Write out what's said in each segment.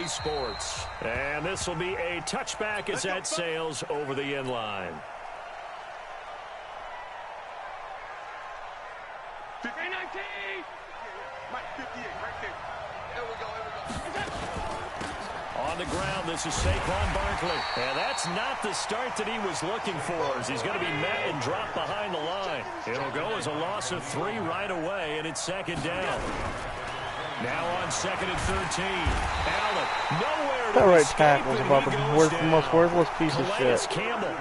EA Sports. And this will be a touchback as that sails over the end line. On the ground, this is Saquon Barkley. And that's not the start that he was looking for, as he's going to be met and dropped behind the line. It'll go as a loss of 3 right away, and it's second down. Now on 2nd and 13. Allen, nowhere to that right escape, tackle is about the most worthless piece of shit. Campbell.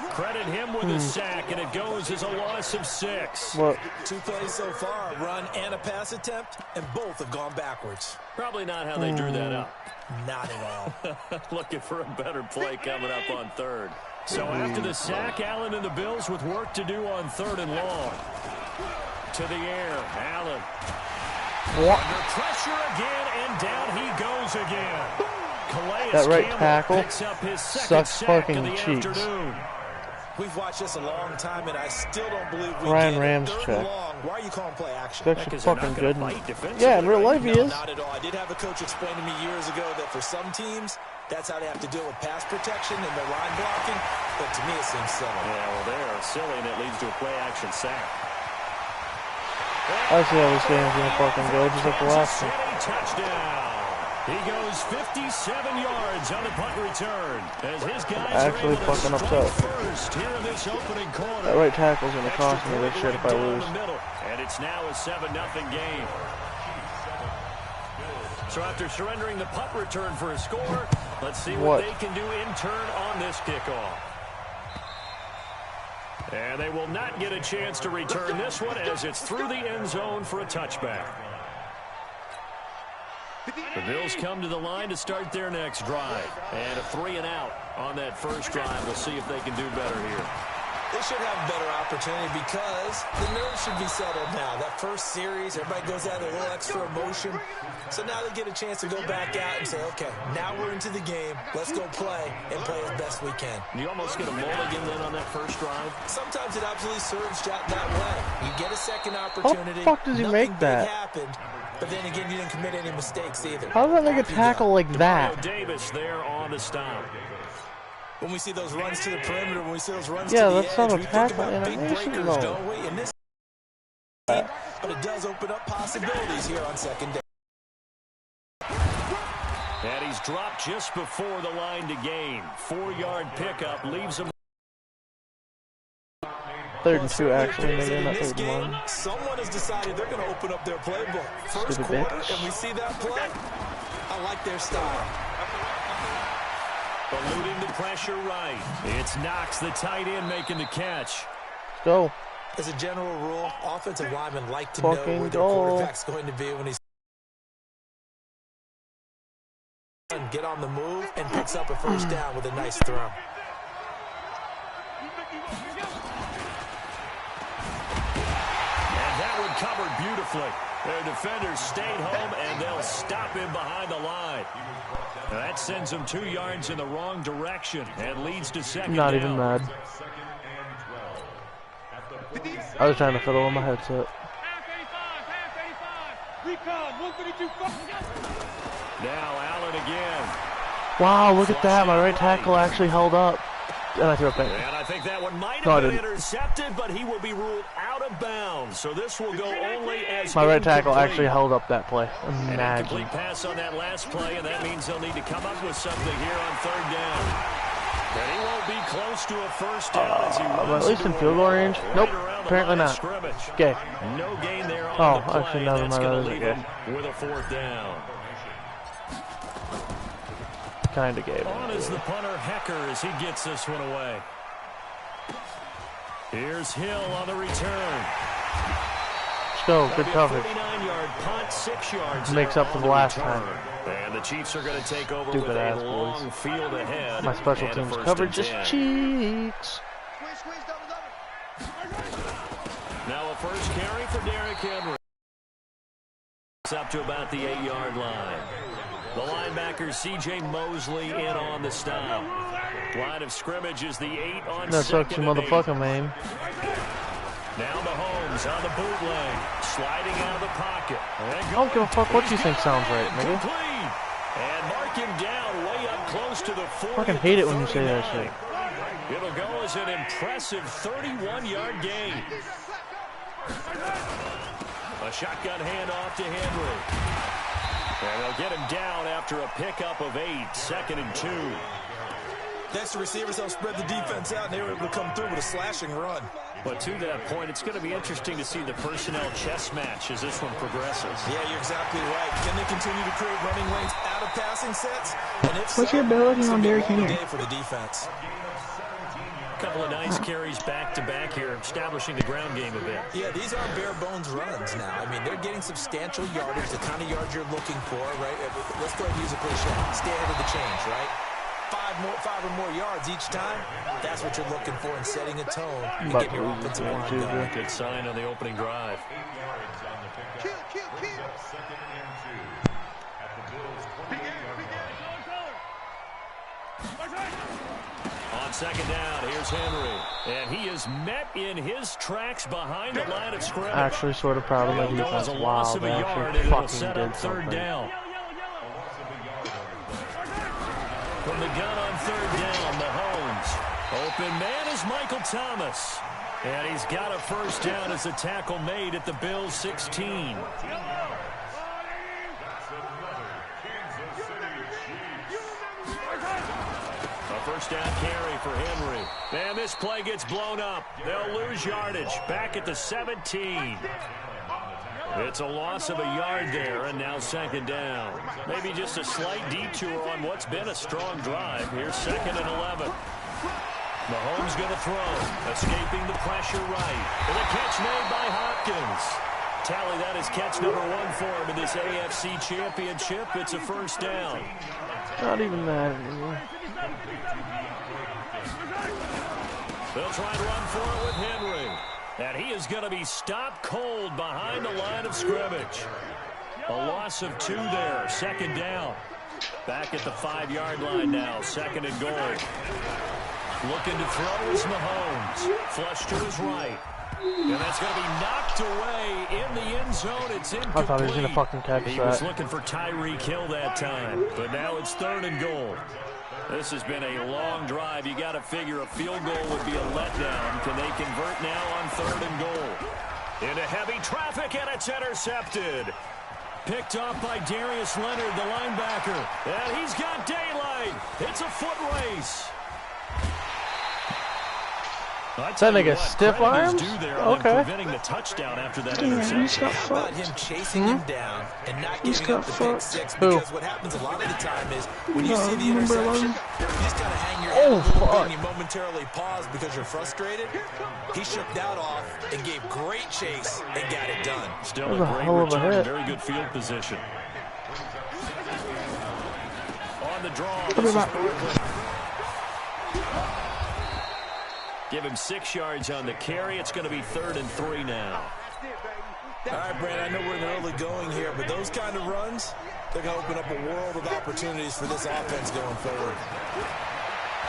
Credit him with a sack, and it goes as a loss of 6. What? 2 plays so far, a run and a pass attempt, and both have gone backwards. Probably not how they drew that up. Not at all. Looking for a better play coming up on 3rd. So after the sack, Allen and the Bills with work to do on 3rd and long. To the air, Allen. Under pressure again, and down he goes again. Calais that right Campbell tackle picks up his sucks fucking cheeks. Afternoon. We've watched this a long time, and I still don't believe we Ryan get Ram's it. 3rd check. and long. Why are you calling play action? It's actually fucking good. Yeah, Yeah, in real life he is. Not at all. I did have a coach explain to me years ago that for some teams, that's how they have to deal with pass protection and their line blocking. But to me, it seems silly. Yeah, well, they are silly, and it leads to a play-action sack. I see how this game's gonna fucking go, just like the last one. Touchdown. He goes 57 yards on the punt return. As his guys Actually are able fucking to upset. first here in this opening quarter. That right tackle's gonna cost me this shit if I lose. And it's now a 7-0 game. So after surrendering the punt return for a score, let's see what they can do in turn on this kickoff. And they will not get a chance to return this one as it's through the end zone for a touchback. The Bills come to the line to start their next drive. And a 3-and-out on that first drive. We'll see if they can do better here. They should have a better opportunity because the nerves should be settled now. That first series, everybody goes out with a little extra emotion. So now they get a chance to go back out and say, okay, now we're into the game. Let's go play and play as best we can. You almost get a mulligan then on that first drive. Sometimes it absolutely serves that way. You get a second opportunity. How the fuck does he make that? Happened, but then again, you didn't commit any mistakes either. How does that make a tackle like that? Davis there on the stop. When we see those runs to the perimeter, when we see those runs yeah, to the that's edge, not a we think tackle about big animation, breakers, though. don't we? In this game, but it does open up possibilities here on second down. And he's dropped just before the line to gain. 4-yard pickup leaves him. 3rd and 2 actually, maybe not 3rd and 1. Someone has decided they're going to open up their playbook. First quarter, and we see that play. I like their style. Eluding the pressure right. It's Knox, the tight end, making the catch. Go. As a general rule, offensive linemen like to know where their quarterback's going to be when he's get on the move and picks up a first down with a nice throw. And that one covered beautifully. Their defenders stayed home, and they'll stop him behind the line. Now that sends him 2 yards in the wrong direction and leads to second down. Not even mad. I was trying to fiddle on my headset. Now Allen again. Wow, look at that. My right tackle actually held up. And I threw it back. And I think that one might have been intercepted, but he will be ruled out of bounds. So this will go only as my right tackle actually held up that play. Imagine. An incomplete pass on that last play, and that means they'll need to come up with something here on 3rd down. And he won't be close to a first down as he runs at least in field goal range? Nope, apparently not. Okay. No gain there on the play. Actually, never mind. Okay. With a 4th down. Kind of gave on is the punter Hecker as he gets this one away. Here's Hill on the return. Let's go. Good coverage. 49-yard punt, 6 yards. Makes up for the last time. And the Chiefs are going to take over Stupid with ass a long field ahead. My special teams coverage is cheeks. Now a first carry for Derrick Henry. It's up to about the 8-yard line. The linebacker, C.J. Mosley, in on the stop. Line of scrimmage is the 8 on that sucks, you motherfucker, man. Now Mahomes on the bootleg, sliding out of the pocket. I don't give a fuck what you think sounds right, nigga. And him down way up close to the 40. I fucking hate it when you say that shit. It'll go as an impressive 31-yard gain. A shotgun handoff to Henry. And they'll get him down after a pickup of 8, 2nd and 2. Thanks to receivers, they'll spread the defense out, and they were able to come through with a slashing run. But to that point, it's going to be interesting to see the personnel chess match as this one progresses. Yeah, you're exactly right. Can they continue to create running lanes out of passing sets? And if What's so, your ability it's on gonna be a Derrick long Henry? day for the defense. A couple of nice carries back-to-back here, establishing the ground game a bit. Yeah, these aren't bare-bones runs now. I mean, they're getting substantial yardage, the kind of yards you're looking for, right? Let's go ahead and use a cliche. Stay ahead of the change, right? 5 or more yards each time. That's what you're looking for in setting a tone and getting your offensive line going. Good sign on the opening drive. On second down, here's Henry. And he is met in his tracks behind the line of scrimmage. Actually, sort of proud of my defense. Wow, they actually fucking did something. Down. From the gun on third down, Mahomes. Open man is Michael Thomas. And he's got a first down as a tackle made at the Bills' 16. A first down carry for Henry. And this play gets blown up. They'll lose yardage. Back at the 17. It's a loss of a yard there, and now second down. Maybe just a slight detour on what's been a strong drive. Here's 2nd and 11. Mahomes going to throw, escaping the pressure right. And a catch made by Hopkins. Tally that is catch number 1 for him in this AFC Championship. It's a first down. Not even that anymore. They'll try and run for it with Henry. And he is going to be stopped cold behind the line of scrimmage. A loss of 2 there. Second down. Back at the 5-yard line now. 2nd and goal. Looking to throw is Mahomes. Flush to his right. And that's going to be knocked away in the end zone. It's incomplete. I thought he was going to fucking catch that. He was looking for Tyreek Hill that time. But now it's 3rd and goal. This has been a long drive. You got to figure a field goal would be a letdown. Can they convert now on 3rd and goal? Into heavy traffic, and it's intercepted. Picked off by Darius Leonard, the linebacker. And he's got daylight. It's a foot race. That nigga stiff arms? Okay. Preventing the touchdown after that Damn, interception. he's got How about fucked. him chasing him down and not He's giving up got the pick fucked. six? Who? Because what happens a lot of the time is when you No, see the number interception, 11. you just kind of hang your head a Oh, little bit fuck. and you momentarily pause because you're frustrated. He shook that off and gave great chase and got it done. Still That was a a great hell of a return, hit. very good field position. On the draw, Put this it is back. Barkley. Give him 6 yards on the carry. It's going to be 3rd and 3 now. All right, Brand, I know we're in the early going here, but those kind of runs, they're going to open up a world of opportunities for this offense going forward.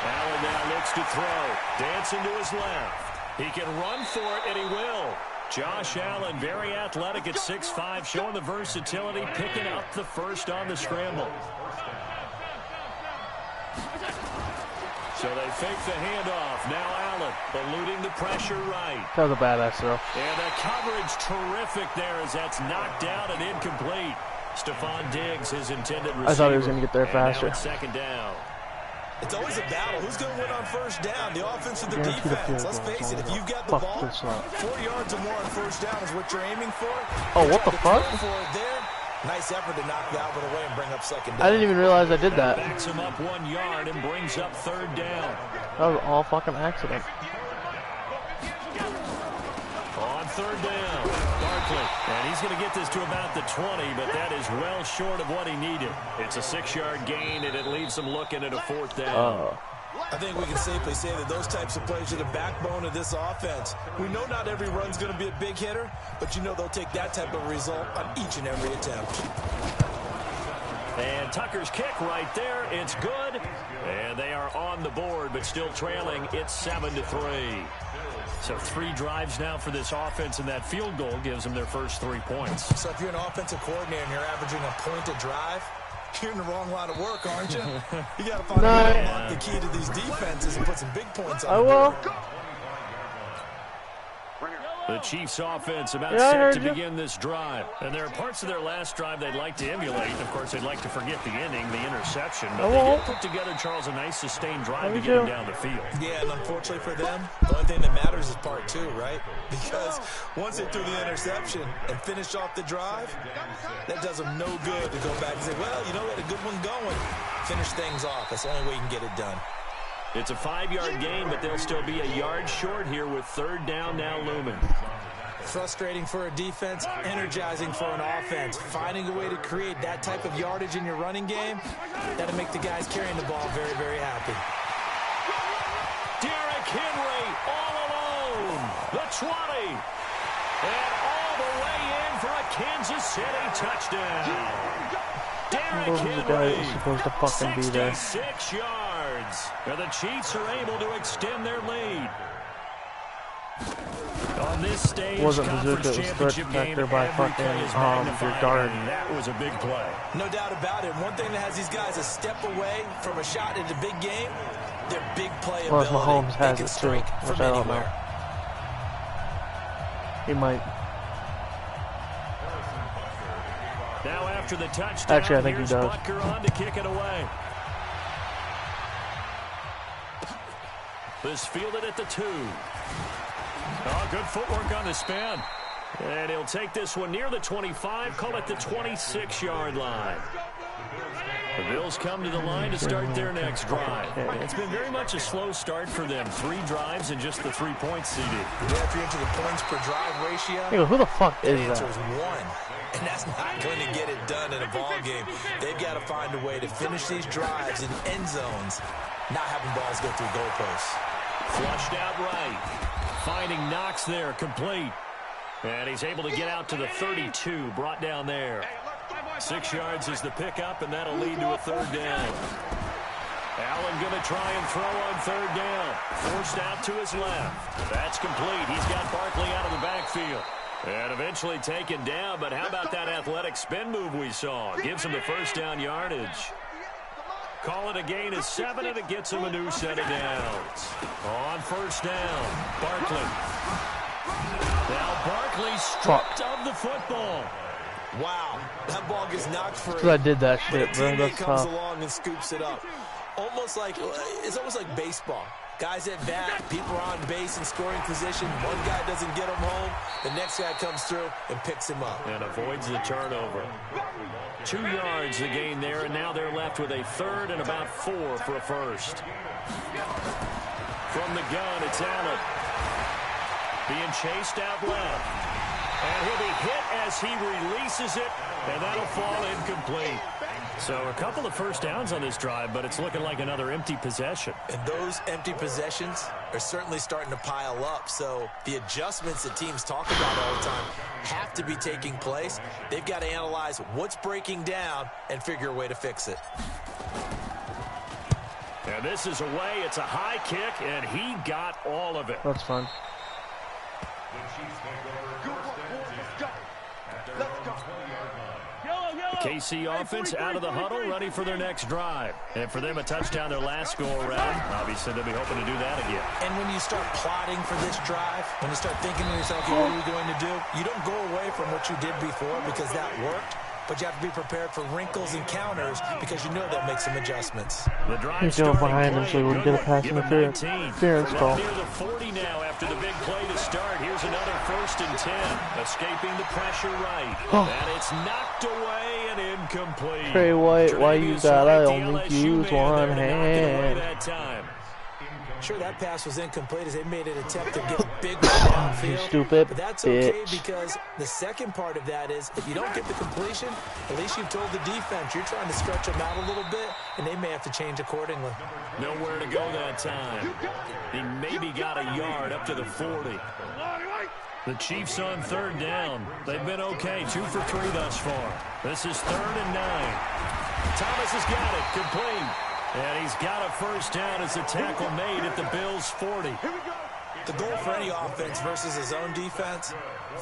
Allen now looks to throw. Dancing to his left. He can run for it, and he will. Josh Allen, very athletic at 6'5", showing the versatility, picking up the first on the scramble. So they fake the handoff. Now Allen eluding the pressure right. That was a badass throw. And the coverage terrific there as that's knocked down and incomplete. Stephon Diggs, his intended receiver. I thought he was going to get there faster. And now it's 2nd down. It's always a battle. Who's going to win on first down? The offense or the Guaranteed a defense? field Let's goal. face it, if you've got the Fuck ball, this up. 4 yards or more on first down is what you're aiming for. Oh, what the Tried to fuck? throw for it there. Nice effort to knock that one away and bring up 2nd down. I didn't even realize I did that. Backs him up 1 yard and brings up 3rd down. That was all fucking accident. On 3rd down, Barkley. And he's going to get this to about the 20, but that is well short of what he needed. It's a 6-yard gain, and it leaves him looking at a 4th down. I think we can safely say that those types of plays are the backbone of this offense. We know not every run's going to be a big hitter, but you know they'll take that type of result on each and every attempt. And Tucker's kick right there. It's good. And they are on the board, but still trailing. It's 7-3. So 3 drives now for this offense, and that field goal gives them their first 3 points. So if you're an offensive coordinator and you're averaging a point a drive, You're in the wrong line of work, aren't you? You got to find a way to unlock the key to these defenses and put some big points on the board. The Chiefs offense about set to begin this drive. And there are parts of their last drive they'd like to emulate. Of course, they'd like to forget the ending, the interception. But they did put together, Charles, a nice sustained drive to get them down the field. Yeah, and unfortunately for them, the only thing that matters is part two, right? Because once they threw the interception and finished off the drive, that does them no good to go back and say, well, you know, we had a good one going. Finish things off. That's the only way you can get it done. It's a 5-yard gain, but they'll still be a yard short here with third down now looming. Frustrating for a defense, energizing for an offense. Finding a way to create that type of yardage in your running game, that'll make the guys carrying the ball very, very happy. Derrick Henry all alone. The 20. And all the way in for a Kansas City touchdown. Derrick Henry, supposed to fucking be there. 66 yards. And the Chiefs are able to extend their lead. On this stage, wasn't conference Bazooka, it was threat championship game, detector by every fucking play is magnified, guard. and that was a big play. No doubt about it. One thing that has these guys a step away from a shot at the big game, their big play Plus ability. Mahomes has they can it too, strike which from I don't anywhere. know. He might. Now after the touchdown, Actually, I think he here's does. Butker on to kick it away. This fielded at the 2. Oh, good footwork on the spin. And he'll take this one near the 25, call it the 26-yard line. The Bills come to the line to start their next drive. It's been very much a slow start for them. 3 drives and just the 3 points, CD. Yeah, if you're into the points per drive ratio, Hey, who the fuck the is answer that? is 1. And that's not going to get it done in a ball game. They've got to find a way to finish these drives in end zones, not having balls go through goalposts. Flushed out right. Finding Knox there, complete. And he's able to get out to the 32, brought down there. 6 yards is the pickup, and that'll lead to a third down. Allen going to try and throw on third down. Forced out to his left. That's complete. He's got Barkley out of the backfield. And eventually taken down, but how about that athletic spin move we saw? Gives him the first down yardage. Call it a gain of 7, and it gets him a new set of downs. On first down, Barkley. Now Barkley stripped of the football. Wow, that ball gets knocked free. Because I did that shit, But a bro. teammate That's comes tough. along and scoops it up. It's almost like baseball. Guys at bat, people are on base in scoring position. One guy doesn't get him home. The next guy comes through and picks him up. And avoids the turnover. 2 yards the gain there, and now they're left with a third and about 4 for a first. From the gun, it's Allen. Being chased out left. And he'll be hit as he releases it, and that'll fall incomplete. So a couple of first downs on this drive, but it's looking like another empty possession. And those empty possessions are certainly starting to pile up. So the adjustments that teams talk about all the time have to be taking place. They've got to analyze what's breaking down and figure a way to fix it. And this is away. It's a high kick, and he got all of it. That's fun. The KC offense out of the huddle, ready for their next drive. And for them, a touchdown their last go-around. Obviously, they'll be hoping to do that again. And when you start plotting for this drive, when you start thinking to yourself, okay, what are we going to do? You don't go away from what you did before because that worked. But you have to be prepared for wrinkles and counters because you know they'll make some adjustments. The drive He's going starting behind him play, so he wouldn't good get a pass one. Give him interference 19. call. Near the 40 now after the big play to start. Here's another 1st and 10. Escaping the pressure right. And it's knocked away and incomplete. Trey White, why you Tre'Davious gotta White, the only LSU use man one there to knock it away hand? that time. Sure, that pass was incomplete as they made an attempt to get a big one downfield. Stupid but that's okay bitch. because the second part of that is if you don't get the completion, at least you've told the defense you're trying to stretch them out a little bit, and they may have to change accordingly. Nowhere to go that time. He maybe got a yard up to the 40. The Chiefs on third down. They've been okay, 2 for 3 thus far. This is 3rd and 9. Thomas has got it, complete. And he's got a first down as a tackle made at the Bills' 40. The goal for any offense versus a zone defense,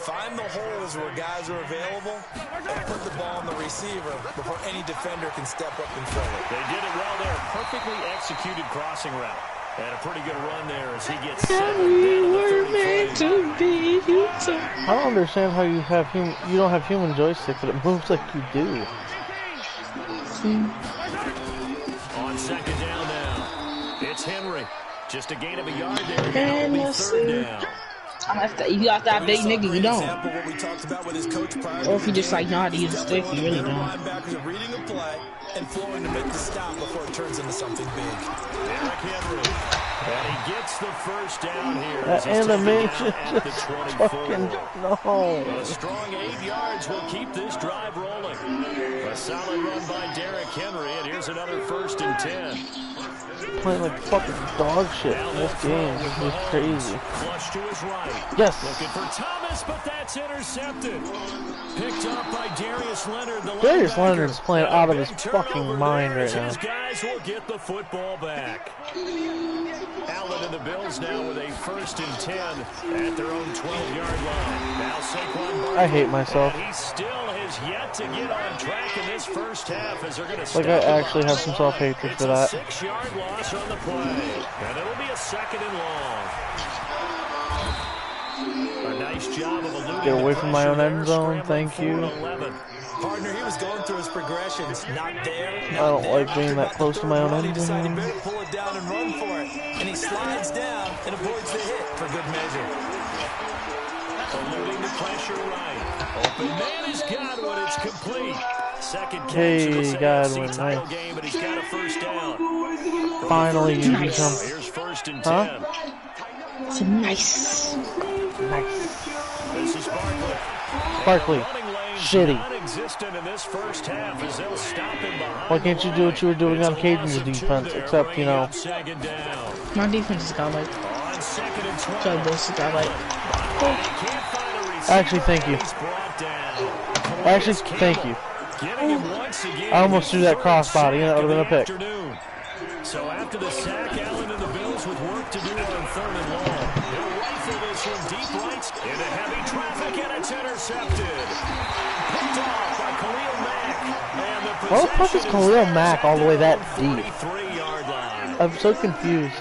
find the holes where guys are available and put the ball on the receiver before any defender can step up and fill it. They did it well there. Perfectly executed crossing route. And a pretty good run there as he gets settled down the 30. I don't understand how you don't have human joystick, but it moves like you do. On second down now, it's Henry. Just a gain of a yard there. It'll be third down. You got that big nigga, you don't. Or if you just like know how to use a stick, you really don't. Linebackers are reading a play and flowing to make the stop before it turns into something big. Derrick Henry. And he gets the first down here. That animation just fucking no. A strong 8 yards will keep this drive rolling. A solid run by Derrick Henry, and here's another 1st and 10. Playing like fucking dog shit in this game. This is crazy. Flush to his right. Yes. Looking for Thomas, but that's intercepted. Picked up by Darius Leonard. Darius Leonard is playing out of his fucking mind right now. His guys will get the football back. Allen and the Bills now with a 1st and 10 at their own 12-yard line. Now Saquon Barkley. I hate myself. He still has yet to get on track in this first half as they're going to like I actually have some self-hatred for that. It's a 6-yard loss on the play, and it'll be a 2nd and long. A nice job of eluding. Get away from my own end zone, thank you. Partner, he was going through his progressions. Not there. I don't like being that close to my own end He zone. better pull it down and run for it. And he slides down and avoids the hit for good measure. Eluding the pressure right. Open man is Godwin. It's complete. Second catch Hey, in this Godwin, AFC title nice. game, but he's got a 1st down. Finally, you do some. Here's 1st and 10. Huh? It's nice. Nice. This is Barkley. Barkley. Running lanes Shitty. non-existent in this first half as they'll stop him behind. Why can't you do what you were doing on Caden's defense, except, you know. Second down. My defense has got like, On 2nd and 20. so both got like, Actually, thank you. Actually, thank you. I almost threw that crossbody, and that would have been a pick. So after the sack, Allen and the Bills with work to do on 3rd and long. He'll rifle this from deep right into heavy traffic, and it's intercepted. Picked off by Khalil Mack. And the Why the fuck is Khalil Mack all the way that deep? 43-yard line. I'm so confused.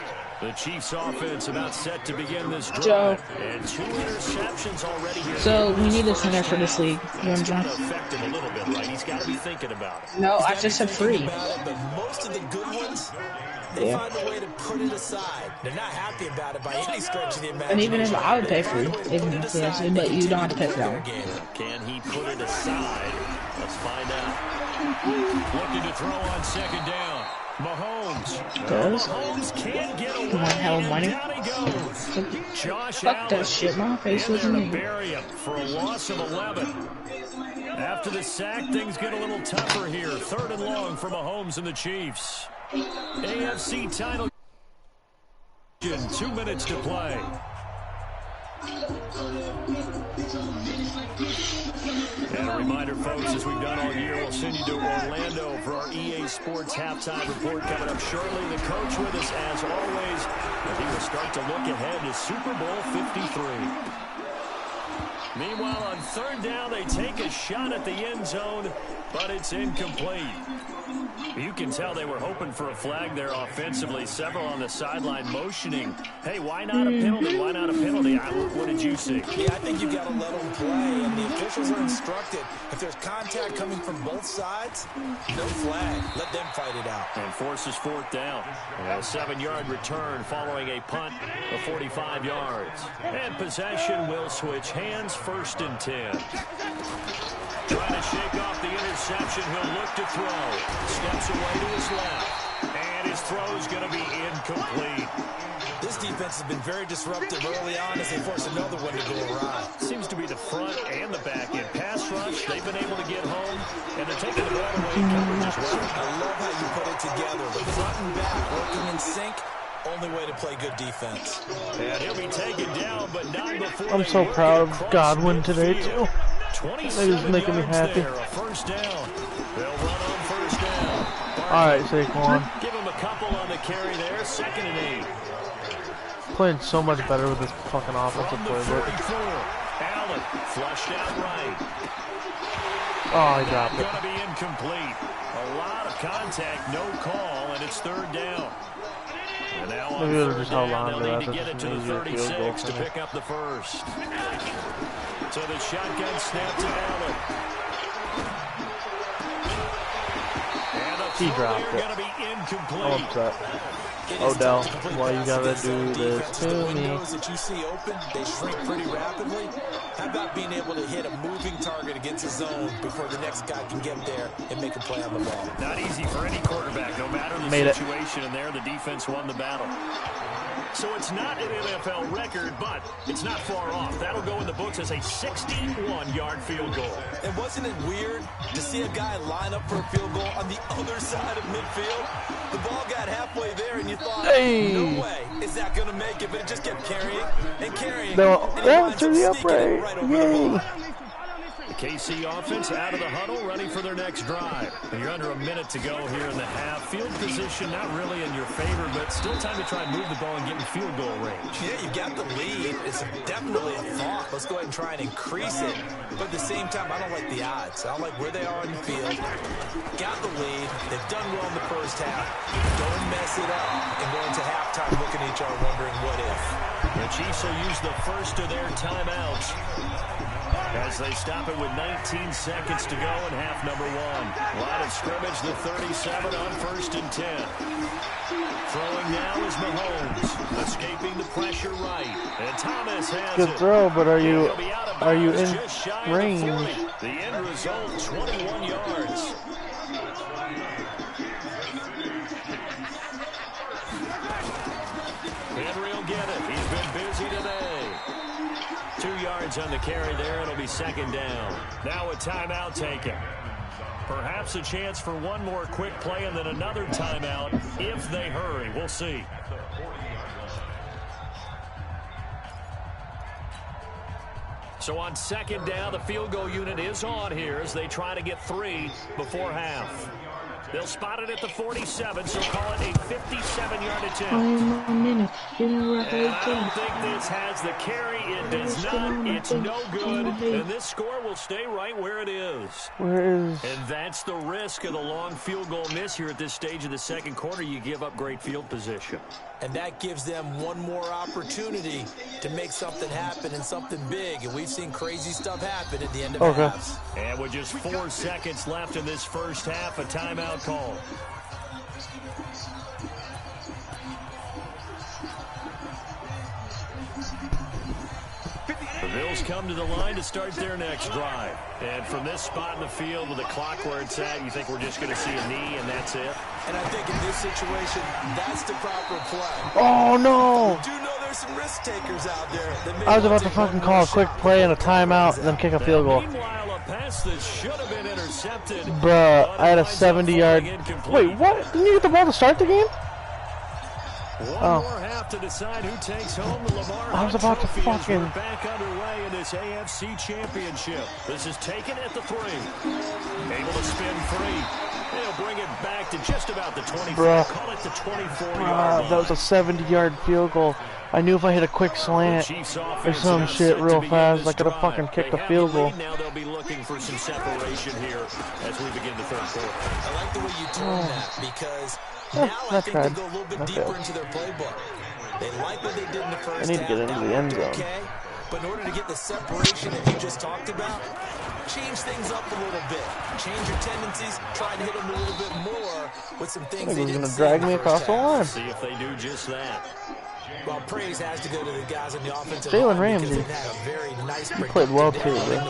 The Chiefs offense about set to begin this drive. Joe. And 2 interceptions already here. so we need a center for this league. You It's understand? going to affect him a little bit, right? He's got to be thinking about it. No, I just said free. But most of the good ones, they find a way to put it aside. They're not happy about it by any stretch of the imagination. And even if I would pay free, even if yes, but you don't have to pay for that one. Can he put it aside? Let's find out. Looking to throw on 2nd down. Mahomes. Goes. Mahomes can't get away. Come on, hell of money. Down he goes. Josh Fuck Allen. that shit. My face And was they're in to it. bury him for a loss of 11. After the sack, things get a little tougher here. 3rd and long for Mahomes and the Chiefs. AFC title. 2 minutes to play. And a reminder, folks, as we've done all year, we'll send you to Orlando for our EA Sports halftime report coming up shortly. The coach with us, as always, and he will start to look ahead to Super Bowl 53. Meanwhile, on 3rd down, they take a shot at the end zone, but it's incomplete. You can tell they were hoping for a flag there offensively. Several on the sideline motioning. Hey, why not a penalty? Why not a penalty? What did you see? Yeah, I think you got to let them play, and the officials are instructed. If there's contact coming from both sides, no flag. Let them fight it out. And forces 4th down. A 7-yard return following a punt of 45 yards. And possession will switch hands. 1st and 10. Trying to shake off the interception. He'll look to throw. Steps away to his left. And his throw is going to be incomplete. This defense has been very disruptive early on as they force another one to go awry. Seems to be the front and the back end. Pass rush, they've been able to get home. And they're taking the ball away in coverage as well. I love how you put it together. The front and back working in sync. Only way to play good defense. And he'll be taken down, but not before. I'm so proud of Godwin today, too. That is making me happy. There, a 1st down. They'll run on 1st down. Alright, Saquon. Give him a couple on the carry there. 2nd and 8. playing so much better with this fucking offensive playbook. Allen flushed out right. Oh, he dropped it. Going to be incomplete. A lot of contact, no call, and it's third down. And now on third down, they'll need to get it to the 36 to pick up the first. So the shotgun snap to Allen. And the he dropped it. Going to be incomplete. I'm upset. Odell, why you gotta do this to me? The windows that you see open, they shrink pretty rapidly. How about being able to hit a moving target against a zone before the next guy can get there and make a play on the ball? Not easy for any quarterback, no matter the situation. And there, the defense won the battle. So it's not an NFL record, but it's not far off. That'll go in the books as a 61-yard field goal. And wasn't it weird to see a guy line up for a field goal on the other side of midfield? The ball got halfway there, and you thought, no way is that going to make it, but it just kept carrying and carrying. That's the upright. Right Yay. The KC offense out of the huddle, ready for their next drive. And you're under a minute to go here in the half. Field position not really in your favor, but still time to try and move the ball and get in field goal range. Yeah, you've got the lead. It's definitely a thought. Let's go ahead and try and increase it. But at the same time, I don't like the odds. I don't like where they are on the field. Got the lead. They've done well in the first half. Don't mess it up and go into halftime looking at each other wondering what if. The Chiefs will use the first of their timeouts as they stop it with 19 seconds to go in half number one. Line of scrimmage, the 37 on 1st and 10. Throwing now is Mahomes, escaping the pressure right. And Thomas has Good throw, but are you in range? The end result, 21 yards. Henry will get it. He's been busy today. 2 yards on the carry there. It'll be second down. Now a timeout taken. Perhaps a chance for one more quick play and then another timeout if they hurry. We'll see. So on second down, the field goal unit is on here as they try to get 3 before half. They'll spot it at the 47, so call it a 57-yard attempt. And I don't think this has the carry. It does not. It's no good. And this score will stay right where it is. And that's the risk of the long field goal miss here at this stage of the second quarter. You give up great field position. And that gives them one more opportunity to make something happen and something big. And we've seen crazy stuff happen at the end of halves. And with just 4 seconds left in this first half, a timeout call. The Bills come to the line to start their next drive. And from this spot in the field with the clock where it's at, you think we're just going to see a knee and that's it? And I think in this situation, that's the proper play. Oh, no. Do you know there's some risk takers out there? I was about to fucking call a quick play and a timeout and then kick a field goal. Meanwhile, a pass that should have been intercepted. Bruh, I had a 70-yard. Wait, what? Didn't you get the ball to start the game? One more half to decide who takes home the Lamar I was about to fucking... We're back underway in this AFC Championship. This is taken at the 3. Able to spin free. They'll bring it back to just about the 24. Call it the 24-yard line. That was a 70-yard field goal. I knew if I hit a quick slant or some shit real fast, I could have fucking kicked a field goal. Now they'll be looking for some separation here as we begin the third quarter. I like the way you turn that because now I think they go a little bit deeper into their playbook. They like what they did in the first half. I need to get into the end zone. Okay, but in order to get the separation that you just talked about, change things up a little bit. Change your tendencies. Try to hit them a little bit more with some things they didn't gonna drag me across the line. See if they do just that. Well, praise has to go to the guys on the offensive Jalen line Ramsey. because they've had a very nice He played well too, man.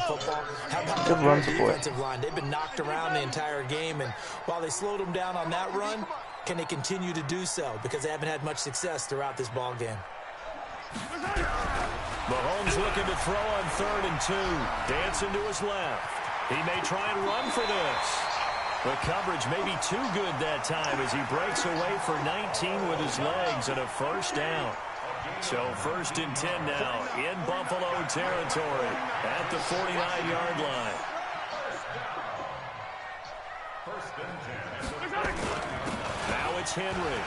Good run support. Defensive line. They've been knocked around the entire game, and while they slowed them down on that run, can they continue to do so? Because they haven't had much success throughout this ball game. Mahomes looking to throw on 3rd and 2. Dancing to his left. He may try and run for this. The coverage may be too good that time as he breaks away for 19 with his legs and a first down. So 1st and 10 now in Buffalo territory at the 49-yard line. Now it's Henry.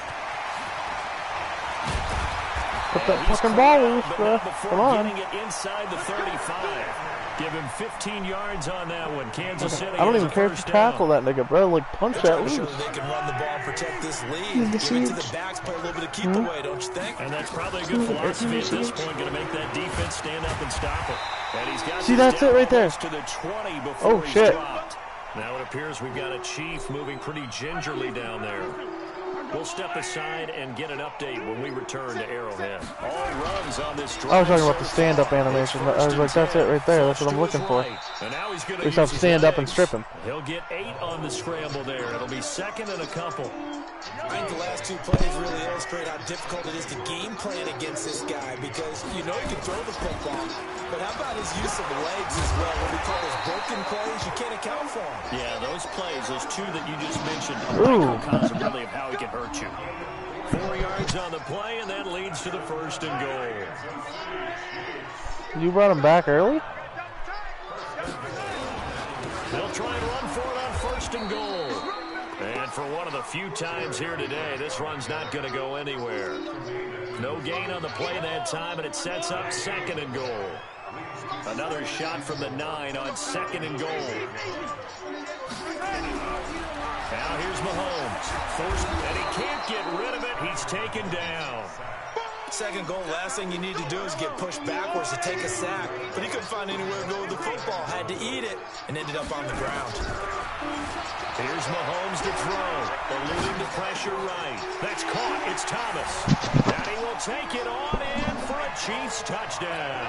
Put that fucking ball loose, bro. Come on. Getting it inside the 35. Give him 15 yards on that one. Kansas City. I don't even care if you tackle that nigga, bro. Like, punch that loose. They can run the ball and protect this lead. Give it to the backs, play a little bit of keep away, don't you think? And that's probably a good philosophy at this point. Going to make that defense stand up and stop it. And he's got see, that's it right there. To the 20 before oh, shit. Dropped. Now it appears we've got a Chief moving pretty gingerly down there. We'll step aside and get an update when we return to Arrowhead. All runs on this drive. I was talking about the stand-up animation. I was like, that's it right there. That's what I'm looking for. At least I'll stand up and strip him. He'll get 8 on the scramble there. It'll be second and a couple. I think the last 2 plays really illustrate how difficult it is to game plan against this guy because you know he can throw the football. But how about his use of legs as well? What we call those broken plays, you can't account for them. Yeah, those plays, those 2 that you just mentioned, are microcosm really of how he can hurt you. 4 yards on the play, and that leads to the first and goal. You brought him back early? They'll try and run for it on first and goal. And for one of the few times here today, this run's not going to go anywhere. No gain on the play that time, and it sets up second and goal. Another shot from the 9 on second and goal. Now here's Mahomes. Forced, and he can't get rid of it. He's taken down. Second goal, last thing you need to do is get pushed backwards to take a sack. But he couldn't find anywhere to go with the football. Had to eat it and ended up on the ground. Here's Mahomes to throw. Eluding the pressure right. That's caught. It's Thomas. And he will take it on in for a Chiefs touchdown.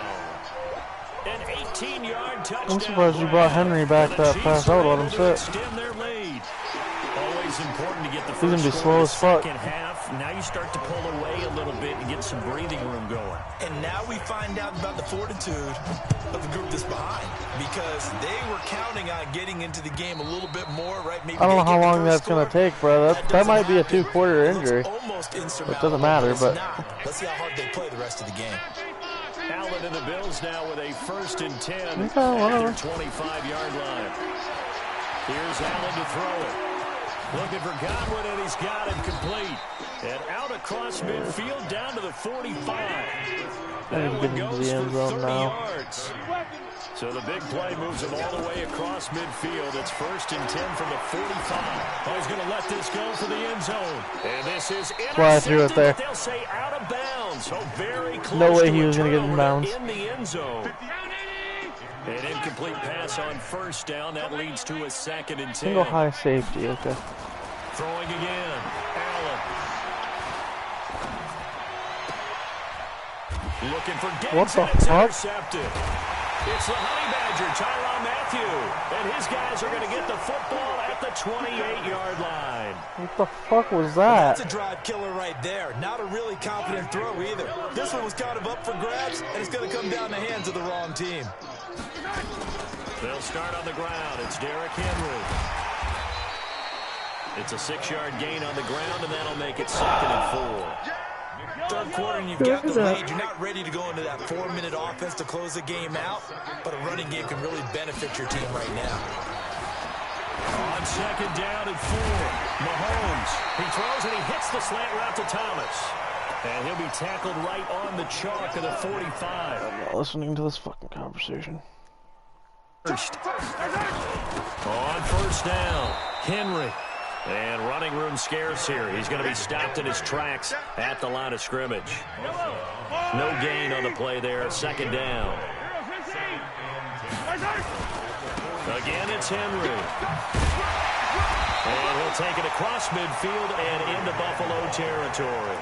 An 18-yard touchdown. I'm surprised you brought Henry back that fast. I would let him sit. Always important to get the first be slow as fuck. Second half. Now you start to pull away a little bit and get some breathing room going. And now we find out about the fortitude of the group that's behind because they were counting on getting into the game a little bit more, right? Maybe I don't know how long that's going to take, bro. That might be a 2-quarter injury. It doesn't matter, but let's see how hard they play the rest of the game. Allen and the Bills now with a 1st and 10 at their 25-yard line. Here's Allen to throw it. Looking for Godwin, and he's got him complete. And out across midfield down to the 45. That one goes for 30 yards. So the big play moves him all the way across midfield. It's 1st and 10 from the 45. Oh, he's going to let this go for the end zone. And this is intercepted, but they'll say out of bounds. So very close. No way he was going to get in bounds. In the end zone. An incomplete pass on 1st down. That leads to a 2nd and 10. Single high safety, okay. Throwing again. Allen. Looking for Diggs. What the fuck? Intercepted. It's the Honey Badger, Tyrann Mathieu. And his guys are going to get the football at the 28-yard line. What the fuck was that? That's a drive killer right there. Not a really confident throw either. This one was kind of up for grabs, and it's going to come down the hands of the wrong team. They'll start on the ground. It's Derrick Henry. It's a 6-yard gain on the ground, and that'll make it 2nd and 4. Third quarter, and you've got the lead. You're not ready to go into that 4-minute offense to close the game out, but a running game can really benefit your team right now. On 2nd down and 4, Mahomes. He throws, and he hits the slant route to Thomas. And he'll be tackled right on the chalk of the 45. I'm not listening to this fucking conversation. On 1st down, Henry. And running room scarce here. He's going to be stopped in his tracks at the line of scrimmage. No gain on the play there. 2nd down. Again, it's Henry. And he'll take it across midfield and into Buffalo territory.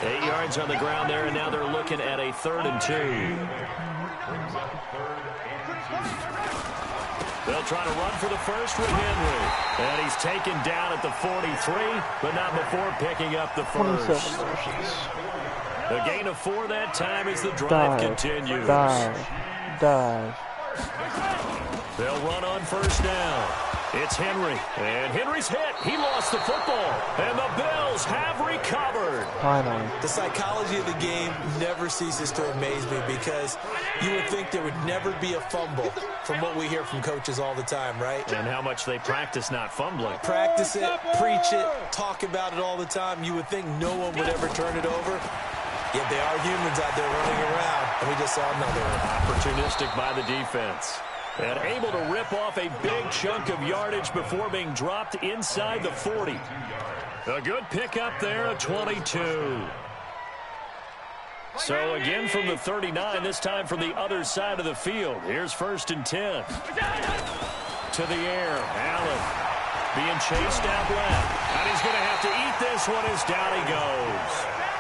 8 yards on the ground there, and now they're looking at a 3rd and 2. They'll try to run for the first with Henry. And he's taken down at the 43, but not before picking up the first. A gain of 4 that time as the drive continues. Dive. They'll run on 1st down. It's Henry. And Henry's hit. He lost the football. And the Bills have recovered. Finally. The psychology of the game never ceases to amaze me because you would think there would never be a fumble from what we hear from coaches all the time, right? And how much they practice not fumbling. Practice it, preach it, talk about it all the time. You would think no one would ever turn it over. Yeah, they are humans out there running around, and we just saw another one. Opportunistic by the defense. And able to rip off a big chunk of yardage before being dropped inside the 40. A good pickup there, a 22. So again from the 39, this time from the other side of the field. Here's 1st and 10. To the air, Allen being chased out left. And he's going to have to eat this one as down he goes.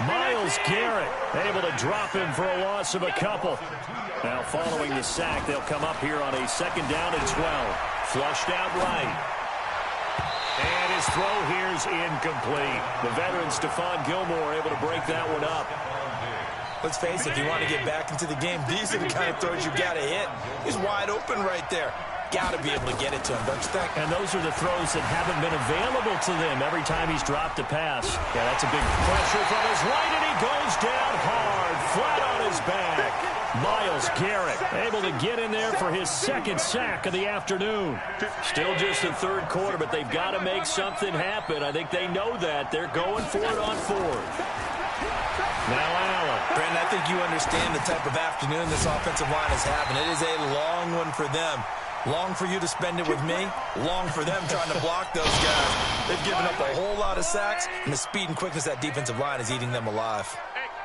Myles Garrett able to drop him for a loss of a couple. Now following the sack, they'll come up here on a 2nd down and 12. Flushed out right. And his throw here's incomplete. The veteran Stephon Gilmore able to break that one up. Let's face it, if you want to get back into the game, these are the kind of throws you got to hit. He's wide open right there. Got to be able to get it to him, don't you think? And those are the throws that haven't been available to them every time he's dropped a pass. Yeah, that's a big pressure from his right, and he goes down hard, flat on his back. Myles Garrett able to get in there for his 2nd sack of the afternoon. Still just the 3rd quarter, but they've got to make something happen. I think they know that. They're going for it on 4th. Now Allen. Brandon, I think you understand the type of afternoon this offensive line is having. It is a long one for them. Long for you to spend it with me. Long for them trying to block those guys. They've given up a whole lot of sacks, and the speed and quickness of that defensive line is eating them alive.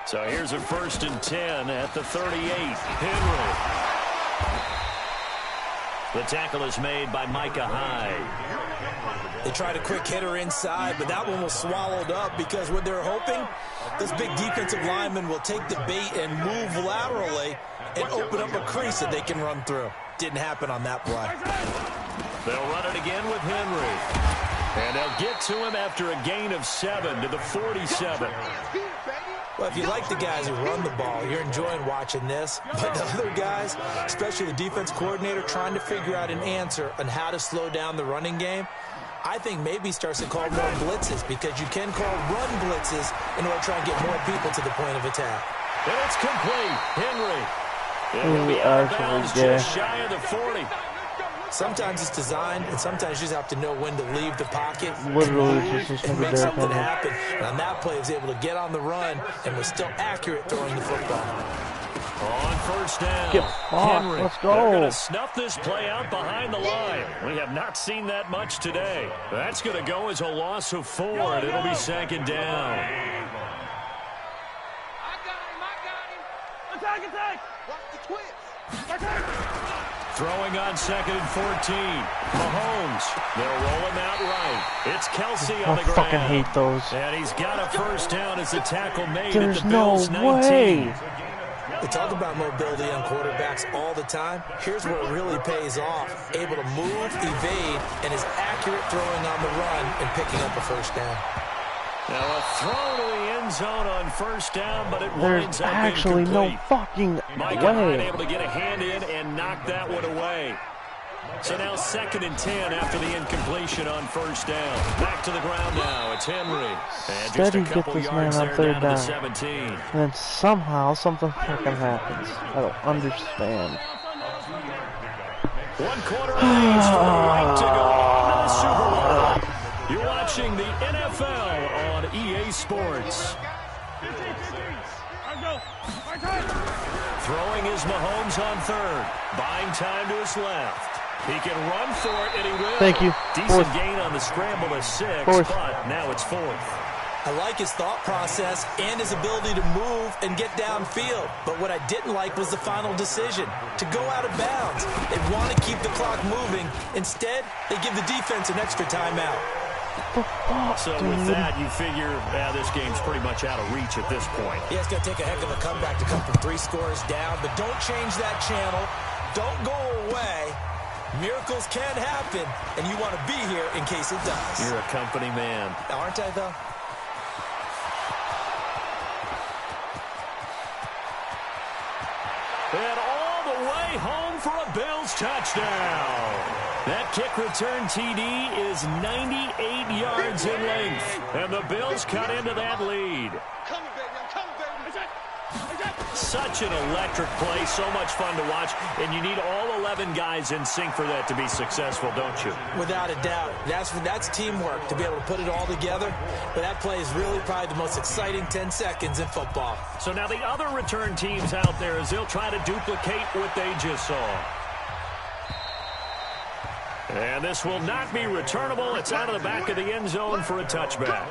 So here's a 1st and 10 at the 38. Henry. The tackle is made by Micah Hyde. They tried a quick hitter inside, but that one was swallowed up because what they're hoping, this big defensive lineman will take the bait and move laterally and open up a crease that they can run through. Didn't happen on that play. They'll run it again with Henry. And they'll get to him after a gain of 7 to the 47. Well, if you like the guys who run the ball, you're enjoying watching this. But the other guys, especially the defense coordinator, trying to figure out an answer on how to slow down the running game, I think maybe starts to call more blitzes, because you can call run blitzes in order to try and get more people to the point of attack. And it's complete. Henry. It'll be out of bounds just shy of the 40. Sometimes it's designed, and sometimes you just have to know when to leave the pocket Literally, and make something happen. And on that play, he was able to get on the run and was still accurate throwing the football. On 1st down, Henry. Let's go. They're going to snuff this play out behind the line. We have not seen that much today. That's going to go as a loss of 4, and it'll be 2nd down. Attack! Watch the twist! Throwing on 2nd and 14. Mahomes. They'll roll him out right. It's Kelsey on the ground. I fucking hate those. And he's got a 1st down as the tackle made There's at the Bills' 19. Way. They talk about mobility on quarterbacks all the time. Here's where it really pays off. Able to move, evade, and is accurate throwing on the run and picking up a 1st down. Now a throw to the end zone on 1st down, but it winds There's up actually incomplete. no fucking Micah Hyde way. able to get a hand in and knock that one away. So now 2nd and 10 after the incompletion on 1st down. Back to the ground now. It's Henry. And just a couple get this yards man on there 3rd down to the down. 17. And then somehow something fucking happens. I don't understand. 1 quarter remains for the right to go on to the Super Bowl. You're watching the NFL on EA Sports. Throwing is Mahomes on 3rd. Buying time to his left. He can run for it, and he will. Thank you. Decent 4th. gain on the scramble to 6, 4th. but now it's 4th. I like his thought process and his ability to move and get downfield. But what I didn't like was the final decision, to go out of bounds. They want to keep the clock moving. Instead, they give the defense an extra timeout. So with that, you figure this game's pretty much out of reach at this point. Yeah, it's going to take a heck of a comeback to come from 3 scores down. But don't change that channel. Don't go away. Miracles can happen, and you want to be here in case it does. You're a company man. Aren't I, though? And all the way home for a Bills touchdown. That kick return TD is 98 yards in length. And the Bills cut into that lead. Coming, baby. I'm coming, baby. Such an electric play, so much fun to watch, and you need all 11 guys in sync for that to be successful, don't you? Without a doubt. That's teamwork to be able to put it all together, but that play is really probably the most exciting 10 seconds in football. So now the other return teams out there as they'll try to duplicate what they just saw. And this will not be returnable. It's out of the back of the end zone for a touchback.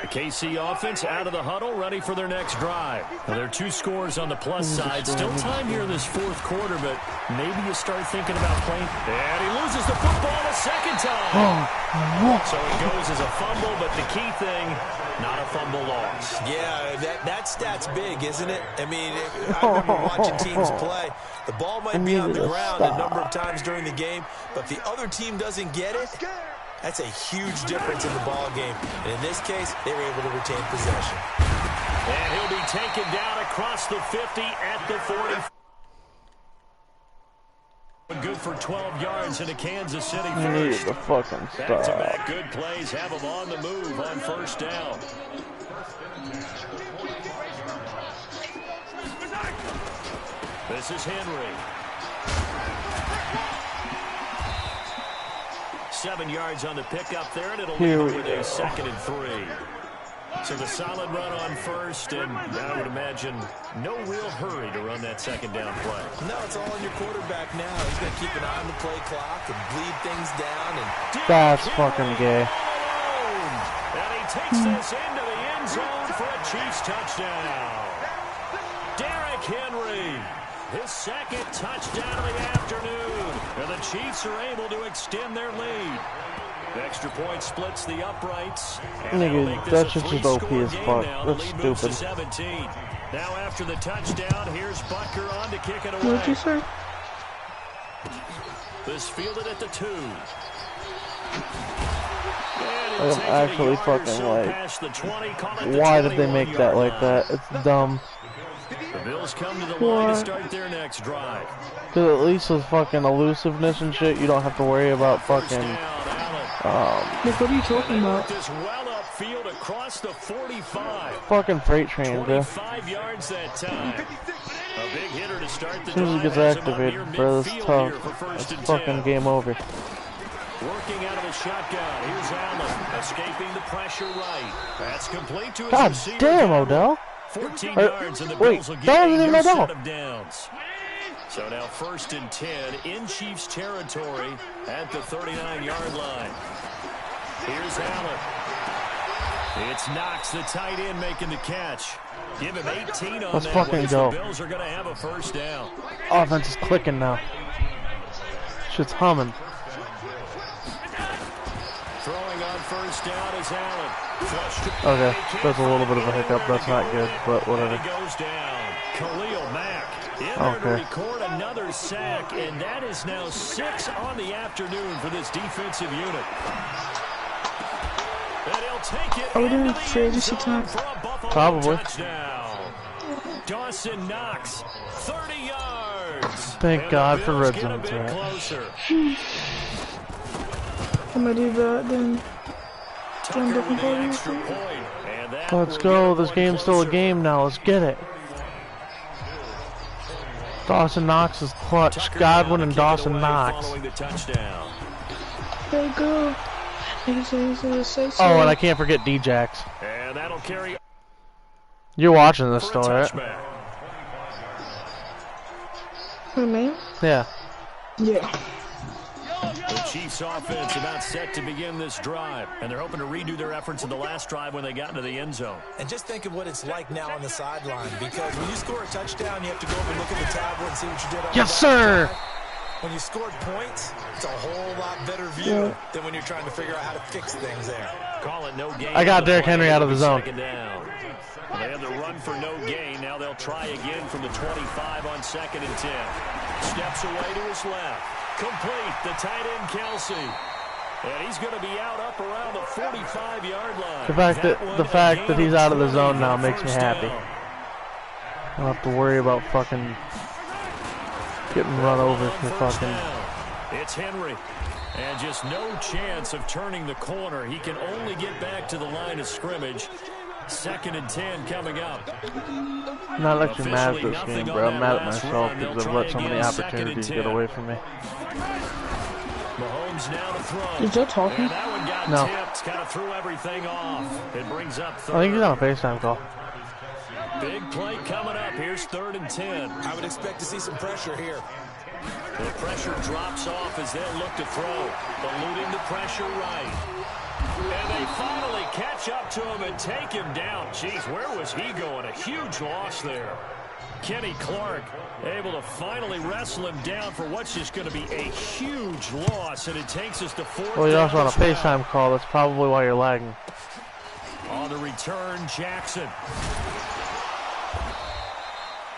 The KC offense out of the huddle, ready for their next drive. Now, there are 2 scores on the plus side. Still time here in this 4th quarter, but maybe you start thinking about playing. And he loses the football a second time. So it goes as a fumble, but the key thing, not a fumble loss. Yeah, that stat's big, isn't it? I mean, I remember watching teams play. The ball might be on the ground a number of times during the game, but if the other team doesn't get it, that's a huge difference in the ball game. And in this case, they were able to retain possession. And he'll be taken down across the 50 at the 40. Good for 12 yards into Kansas City first. You needed to fucking stop. Back-to-back good plays have them on the move on first down. This is Henry. 7 yards on the pickup there, and it'll leave it with a 2nd and 3. So the solid run on first, and I would imagine no real hurry to run that 2nd down play. No, it's all on your quarterback now. He's going to keep an eye on the play clock and bleed things down. And that's fucking gay. And he takes this into the end zone for a Chiefs touchdown. Derrick Henry, his 2nd touchdown of the afternoon. And the Chiefs are able to extend their lead. The extra point splits the uprights. Nigga, that's just as OP as fuck. That's stupid. 17. Now after the touchdown, here's Butker on to kick it away. What'd you say? This fielded at the 2. I'm actually fucking like, why did they make that like that? It's dumb. The Bills come to the line to start their next drive. Because at least with fucking elusiveness and shit, you don't have to worry about fucking, Nick, what are you talking about? This well upfield across the 45. fucking freight train, bro. 25 yards that time. A big hitter to start the As soon as it gets activated, bro, it's tough. It's fucking game over. Working out of the shotgun. Here's Allen, escaping the pressure right. That's complete to his God receiver. damn, Odell. 14 yards, and the wait, Bills will that get wasn't even a new Odell. set of downs. So now 1st and 10 in Chiefs territory at the 39-yard line. Here's Allen. It's Knox, the tight end, making the catch. Give him 18 on Let's that fucking one. go. The Bills are going to have a 1st down. Offense is clicking now. Shit's humming. Throwing on 1st down is Allen. Okay, that's a little bit of a hiccup. That's not good, but whatever. Goes down. Khalil Mack in there to record another sack, and that is now 6 on the afternoon for this defensive unit. And he'll take it. Are we doing fantasy time? Probably. Touchdown. Dawson Knox, 30 yards. Thank God for red zones, right? Closer. I'm gonna do that then. Tucker with the extra point. And that Let's go. This game's still a game now. Let's get it. Dawson Knox is clutch. Godwin and Dawson Knox. Following the touchdown. There you go. Oh, and I can't forget Djax. And that'll carry. You're watching this still, right? Who, me? Yeah. Yeah. The Chiefs offense about set to begin this drive, and they're hoping to redo their efforts in the last drive when they got into the end zone. And just think of what it's like now on the sideline, because when you score a touchdown, you have to go over and look at the tablet and see what you did on Yes, sir! When you scored points, it's a whole lot better view than when you're trying to figure out how to fix things there. Call it no gain. I got Derrick Henry out of the zone. Down. They had the run for no gain. Now they'll try again from the 25 on 2nd and 10. Steps away to his left. Complete, the tight end Kelsey. And he's going to be out up around the 45-yard line. The fact that he's out of the zone now makes me happy. I don't have to worry about fucking getting run over for fucking. It's Henry. And just no chance of turning the corner. He can only get back to the line of scrimmage. 2nd and 10 coming up. I'm not actually mad at this game, bro. I'm mad at myself because I've let so many opportunities get away from me. Mahomes now to throw. Is Joe talking? And that one got No. tipped. Kind of threw everything off. It brings up 3rd. I think he's on a FaceTime call. Big play coming up. Here's 3rd and 10. I would expect to see some pressure here. The pressure drops off as they'll look to throw. Eluding the pressure right. And they finally catch up to him and take him down. Jeez, where was he going? A huge loss there. Kenny Clark able to finally wrestle him down for what's just going to be a huge loss, and it takes us to 4th. Well, you're also on a down as well. FaceTime call. That's probably why you're lagging. On the return, Jackson.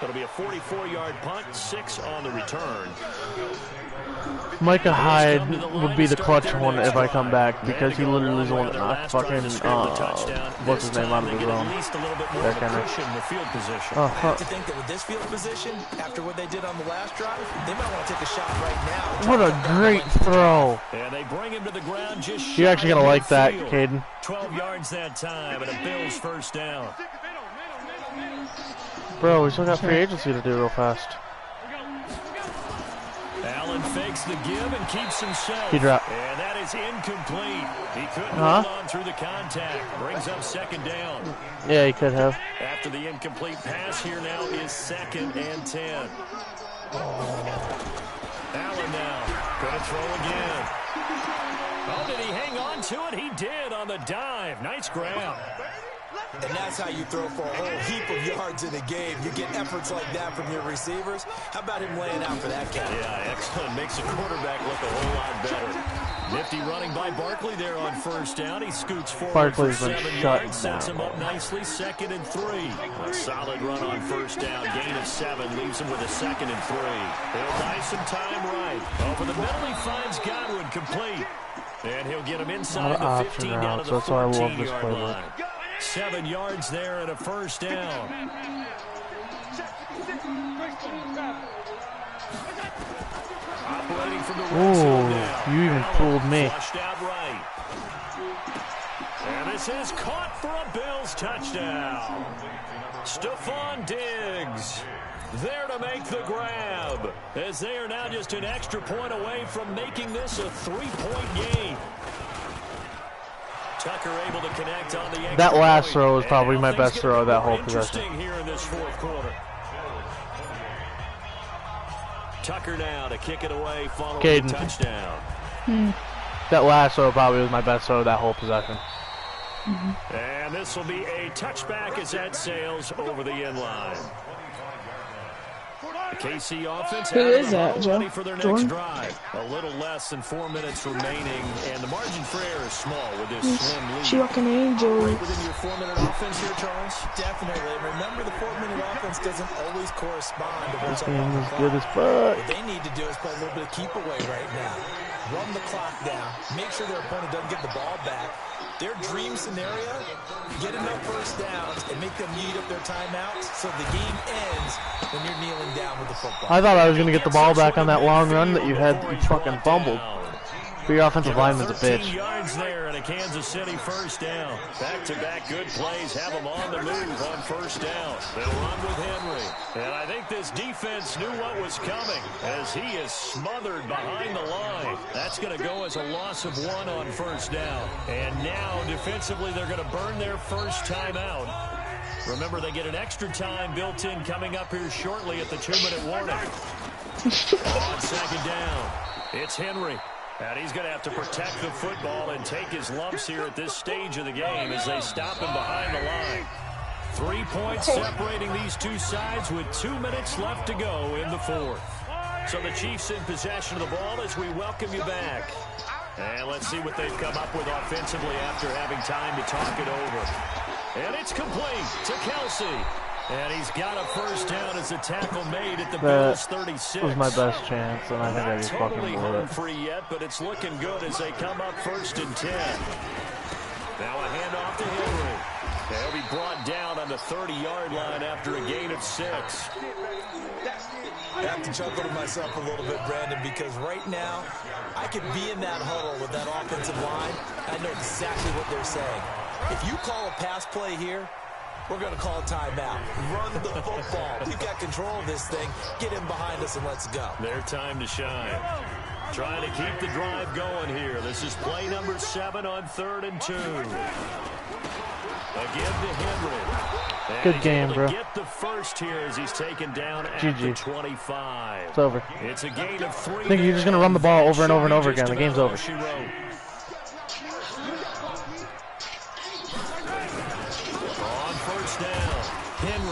It'll be a 44-yard punt, 6 on the return. Micah Hyde would be the clutch one if I come back because he literally is the one that knocked fucking, what's his name, out of the zone. Derrick Henry. I have to think that with this field position, after what they did on the last drive, they might want to take a shot right now. What a great throw. And they bring him to the ground just You're actually going to like that, midfield. Caden. 12 yards that time, and a Bills 1st down. Bro, we still got free agency to do real fast. Allen fakes the give and keeps himself. He dropped. And that is incomplete. He couldn't hold on through the contact. Brings up 2nd down. Yeah, he could have. After the incomplete pass, here now is 2nd and 10. Allen now going to throw again. Oh, did he hang on to it? He did on the dive. Nice grab. And that's how you throw for a whole heap of yards in a game. You get efforts like that from your receivers. How about him laying out for that catch? Yeah, excellent. Makes the quarterback look a whole lot better. Nifty running by Barkley there on 1st down. He scoots forward Barkley's for been 7 shut yards. Sets him up nicely. 2nd and 3. A solid run on 1st down. Gain of 7. Leaves him with a 2nd and 3. He'll buy some time right. Over the middle, he finds Godwin complete. And he'll get him inside the 15 down to the 14-yard line. 7 yards there and a 1st down. Operating from the red zone now. You even fooled me. Flushed out right. And this is caught for a Bills touchdown. Stephon Diggs there to make the grab, as they are now just an extra point away from making this a 3-point game. Tucker able to connect on the extra That last point. throw was probably And my things best get throw of that whole interesting possession. here in this 4th quarter. Tucker now to kick it away, following the Caden. touchdown. That last throw probably was my best throw of that whole possession. And this will be a touchback as that sails over the end line. The KC offense Who is that, ready Joe? for their Jordan? next drive. A little less than 4 minutes remaining, and the margin for error is small with this slim lead. She rocking angel. Right within your 4-minute offense here, Charles? Definitely. Remember, the 4-minute offense doesn't always correspond to what's This up on game the is clock. good as fuck. What they need to do is play a little bit of keep away right now. Run the clock down. Make sure their opponent doesn't get the ball back. Their dream scenario, get enough 1st downs and make them eat up their timeouts so the game ends when you're kneeling down with the football. I thought I was going to get the ball back on that long run that you had that you fucking fumbled. But your offensive lineman's a 13 bitch. yards there and a Kansas City 1st down. Back-to-back good plays have them on the move on 1st down. They'll run with Henry. And I think this defense knew what was coming as he is smothered behind the line. That's going to go as a loss of 1 on 1st down. And now defensively they're going to burn their first timeout. Remember, they get an extra time built in coming up here shortly at the 2-minute warning. On 2nd down, it's Henry. And he's going to have to protect the football and take his lumps here at this stage of the game as they stop him behind the line. 3 points separating these two sides with 2 minutes left to go in the 4th. So the Chiefs in possession of the ball as we welcome you back. And let's see what they've come up with offensively after having time to talk it over. And it's complete to Kelsey. And he's got a 1st down as a tackle made at the Bills 36. That was my best chance, and I think I just fucking Totally blew home it. free yet, but it's looking good as they come up 1st and 10. Now a handoff to Henry. They'll be brought down on the 30-yard line after a gain of 6. I have to chuckle to myself a little bit, Brandon, because right now I could be in that huddle with that offensive line. I know exactly what they're saying. If you call a pass play here, we're going to call a timeout. Run the football. We've got control of this thing. Get him behind us and let's go. Their time to shine. Trying to keep the drive going here. This is play number 7 on 3rd and 2. Again to Henry. And good game, bro. Get the first here as he's taken down at the 25. It's over. It's a gain of 3. I think you're just going to run the ball over and over and over again. The game's over.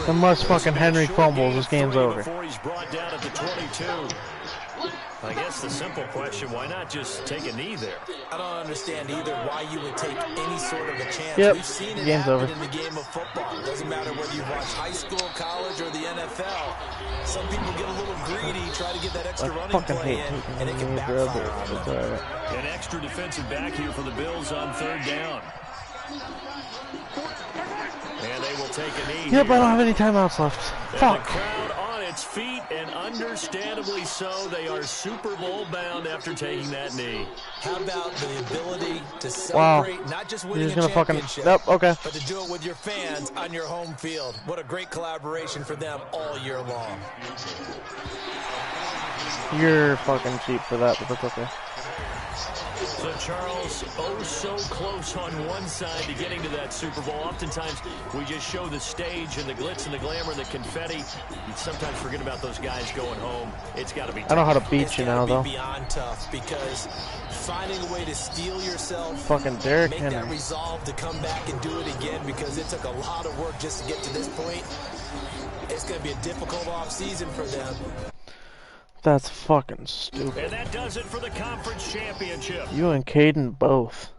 Unless fucking Henry fumbles, this game's over. Before he's brought down at the 22. I guess the simple question, why not just take a knee there? I don't understand either why you would take any sort of a chance. Yep. We've seen it Game's happen over. in the game of football. It doesn't matter whether you watch high school, college, or the NFL. Some people get a little greedy, try to get that extra running play in, and it can backfire on them. An extra defensive back here for the Bills on 3rd down. And they will take a knee. Yep, I don't have any timeouts left. Fuck. The crowd on its feet, and understandably so. They are Super Bowl bound after taking that knee. How about the ability to celebrate not just winning a championship, okay. but to do it with your fans on your home field? What a great collaboration for them all year long. You're fucking cheap for that, but that's okay. So, Charles, oh so close on one side to getting to that Super Bowl. Oftentimes, we just show the stage and the glitz and the glamour and the confetti. You sometimes forget about those guys going home. It's got to be tough. I know how to beat you now, though. It's beyond tough because finding a way to steel yourself, fucking Derrick make Henry. that resolve to come back and do it again because it took a lot of work just to get to this point. It's going to be a difficult offseason for them. That's fucking stupid. And that does it for the conference championship. You and Caden both.